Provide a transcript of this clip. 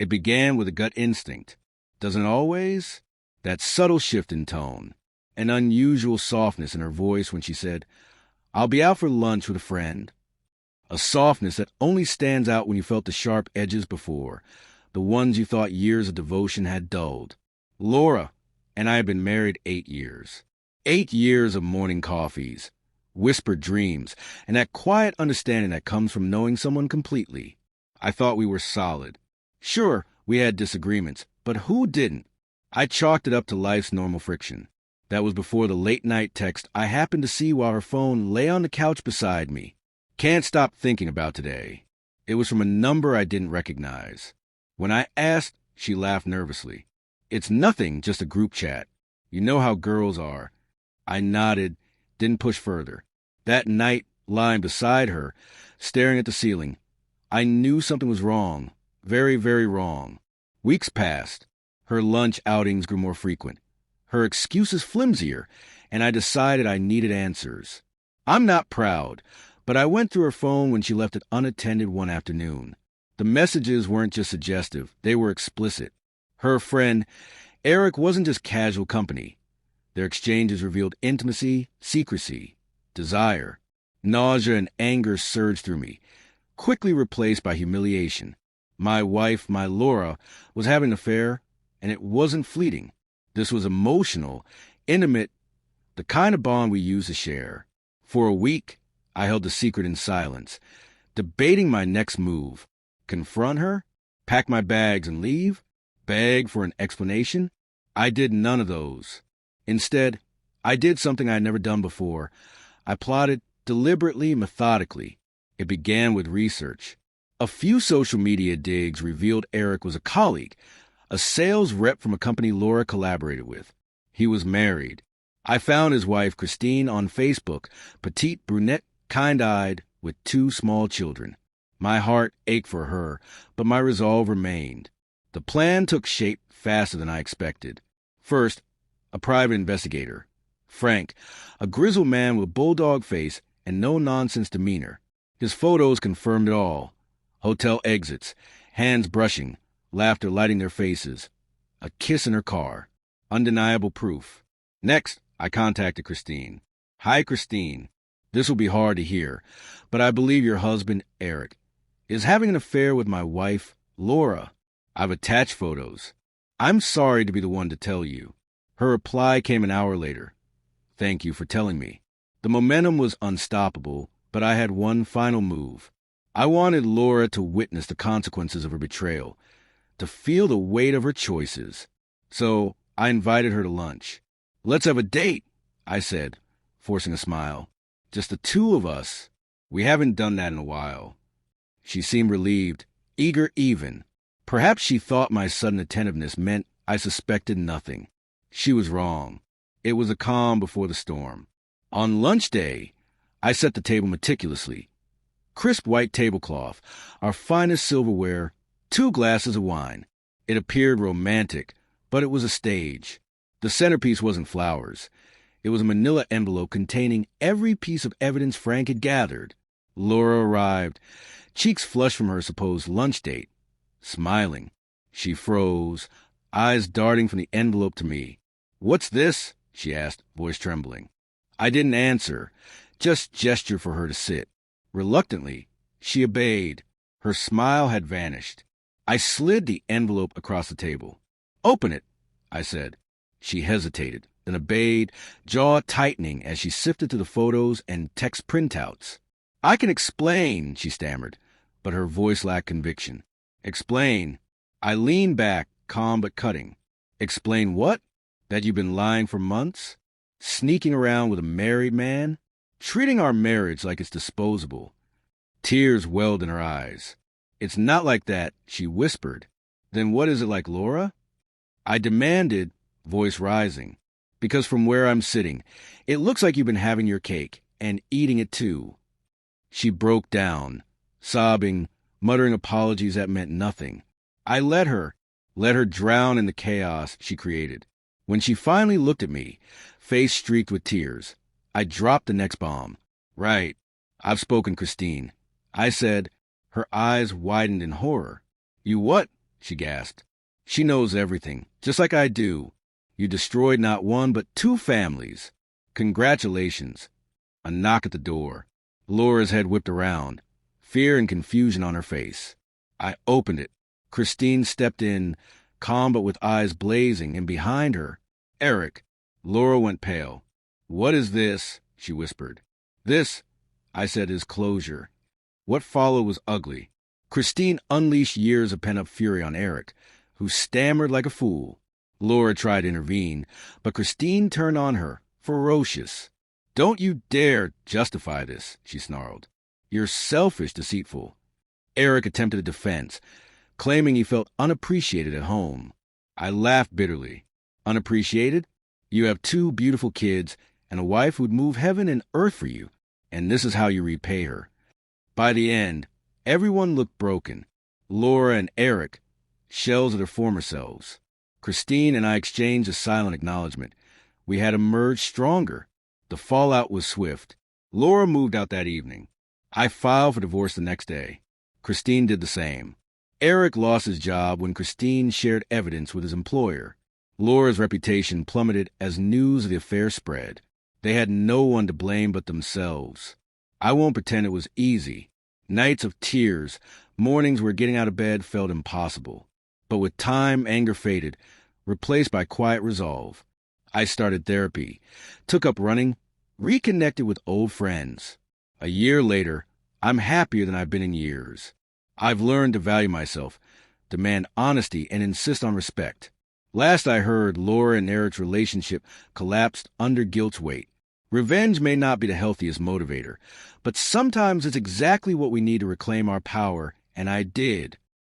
It began with a gut instinct. Doesn't it always? That subtle shift in tone, an unusual softness in her voice when she said, "I'll be out for lunch with a friend." A softness that only stands out when you felt the sharp edges before, the ones you thought years of devotion had dulled. Laura and I had been married 8 years. 8 years of morning coffees, whispered dreams, and that quiet understanding that comes from knowing someone completely. I thought we were solid. Sure, we had disagreements, but who didn't? I chalked it up to life's normal friction. That was before the late-night text I happened to see while her phone lay on the couch beside me. Can't stop thinking about today. It was from a number I didn't recognize. When I asked, she laughed nervously. "It's nothing, just a group chat. You know how girls are." I nodded, didn't push further. That night, lying beside her, staring at the ceiling, I knew something was wrong. Very, very wrong. Weeks passed. Her lunch outings grew more frequent. Her excuses flimsier, and I decided I needed answers. I'm not proud, but I went through her phone when she left it unattended one afternoon. The messages weren't just suggestive, they were explicit. Her friend, Eric, wasn't just casual company. Their exchanges revealed intimacy, secrecy, desire. Nausea and anger surged through me, quickly replaced by humiliation. My wife, my Laura, was having an affair, and it wasn't fleeting. This was emotional, intimate, the kind of bond we used to share. For a week, I held the secret in silence, debating my next move. Confront her? Pack my bags and leave? Beg for an explanation? I did none of those. Instead, I did something I had never done before. I plotted deliberately, methodically. It began with research. A few social media digs revealed Eric was a colleague, a sales rep from a company Laura collaborated with. He was married. I found his wife, Christine, on Facebook, petite, brunette, kind-eyed, with 2 small children. My heart ached for her, but my resolve remained. The plan took shape faster than I expected. First, a private investigator. Frank, a grizzled man with a bulldog face and no-nonsense demeanor. His photos confirmed it all. Hotel exits, hands brushing, laughter lighting their faces. A kiss in her car. Undeniable proof. Next, I contacted Christine. "Hi, Christine. This will be hard to hear, but I believe your husband, Eric, is having an affair with my wife, Laura. I've attached photos. I'm sorry to be the one to tell you." Her reply came an hour later. "Thank you for telling me." The momentum was unstoppable, but I had one final move. I wanted Laura to witness the consequences of her betrayal, to feel the weight of her choices. So I invited her to lunch. "Let's have a date," I said, forcing a smile. "Just the 2 of us. We haven't done that in a while." She seemed relieved, eager even. Perhaps she thought my sudden attentiveness meant I suspected nothing. She was wrong. It was a calm before the storm. On lunch day, I set the table meticulously. Crisp white tablecloth, our finest silverware, 2 glasses of wine. It appeared romantic, but it was a stage. The centerpiece wasn't flowers. It was a manila envelope containing every piece of evidence Frank had gathered. Laura arrived, cheeks flushed from her supposed lunch date. Smiling. She froze, eyes darting from the envelope to me. "What's this?" she asked, voice trembling. I didn't answer, just gestured for her to sit. Reluctantly, she obeyed. Her smile had vanished. I slid the envelope across the table. "Open it," I said. She hesitated, then obeyed, jaw tightening as she sifted through the photos and text printouts. "I can explain," she stammered, but her voice lacked conviction. "Explain." I leaned back, calm but cutting. "Explain what? That you've been lying for months? Sneaking around with a married man? Treating our marriage like it's disposable?" Tears welled in her eyes. "It's not like that," she whispered. "Then what is it like, Laura?" I demanded, voice rising. "Because from where I'm sitting, it looks like you've been having your cake, and eating it too." She broke down, sobbing, muttering apologies that meant nothing. I let her drown in the chaos she created. When she finally looked at me, face streaked with tears, I dropped the next bomb. "Right. I've spoken, Christine," I said. Her eyes widened in horror. "You what?" she gasped. She knows everything, just like I do. You destroyed not one, but two families. Congratulations. A knock at the door. Laura's head whipped around, fear and confusion on her face. I opened it. Christine stepped in, calm but with eyes blazing, and behind her, Eric. Laura went pale. What is this? She whispered. This, I said, is closure. What followed was ugly. Christine unleashed years of pent-up fury on Eric, who stammered like a fool. Laura tried to intervene, but Christine turned on her, ferocious. Don't you dare justify this, she snarled. You're selfish, deceitful. Eric attempted a defense, claiming he felt unappreciated at home. I laughed bitterly. Unappreciated? You have two beautiful kids and a wife who'd move heaven and earth for you, and this is how you repay her. By the end, everyone looked broken. Laura and Eric, shells of their former selves. Christine and I exchanged a silent acknowledgement. We had emerged stronger. The fallout was swift. Laura moved out that evening. I filed for divorce the next day. Christine did the same. Eric lost his job when Christine shared evidence with his employer. Laura's reputation plummeted as news of the affair spread. They had no one to blame but themselves. I won't pretend it was easy. Nights of tears, mornings where getting out of bed felt impossible. But with time, anger faded, replaced by quiet resolve. I started therapy, took up running, reconnected with old friends. A year later, I'm happier than I've been in years. I've learned to value myself, demand honesty, and insist on respect. Last I heard, Laura and Eric's relationship collapsed under guilt's weight. Revenge may not be the healthiest motivator, but sometimes it's exactly what we need to reclaim our power, and I did.